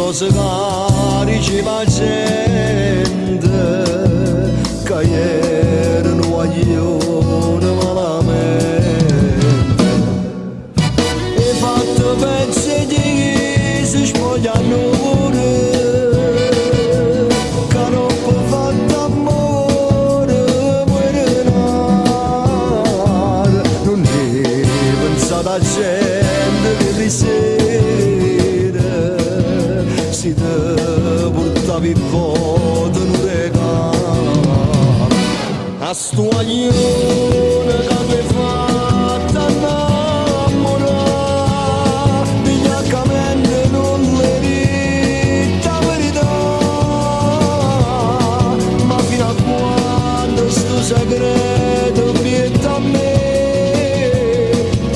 cose che diceva gente che erano guaglione malamente e fatto pezzi di si spogliano pure che non può fatto amore muorenare non è pensata a gente che di sera si te portavi foto in un regalo a sto aglione che mi fatta innamorare vigliaccamente non le dite la verità ma fino a quando sto segreto vieta a me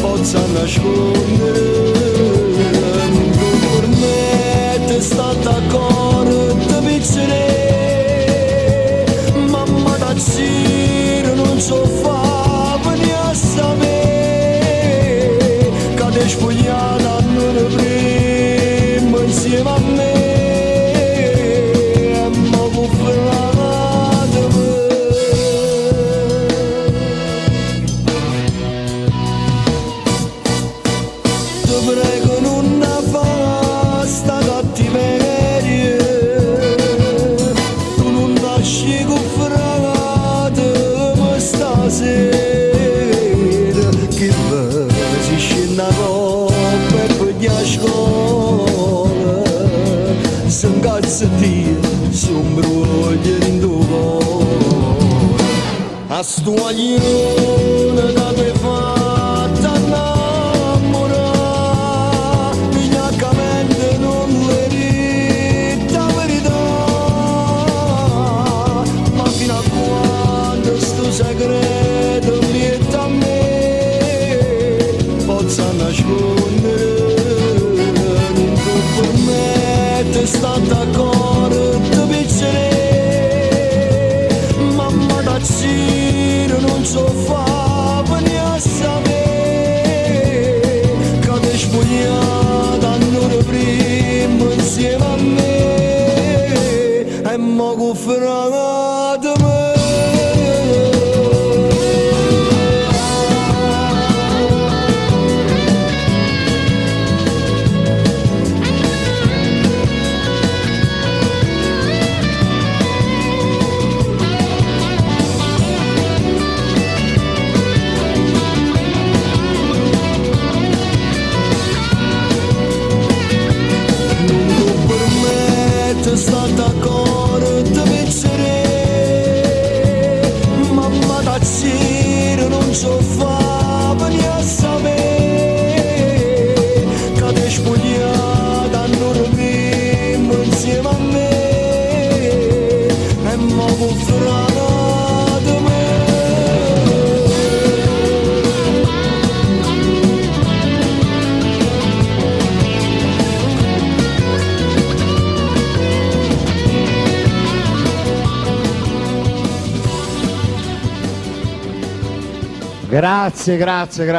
possa nascondere è stata corta pizzere mamma da ziro non so fare né a sapere che ti spogliata non prima insieme a me e mo' buffata ti prego non fa sta cattiveria tu non nasci con fragate ma stasera che si scende a coppa e poi a scuola se incazzatia si imbroglia in tuo cuore a sto aglione che mi fatta innamorare vigliaccamente non le dite la verità ma fino a quando sto segreto vieta a me possa nascondere non ti permette stata corta pizzere mamma da ziro non so fare né a sapere che ti spogliata non prima insieme a me e mo' cuffrata me è stata corta pizzere mamma da ziro non so fare né a sapere che ti spogliata non prima insieme a me e mo' buffata me Grazie, grazie, grazie.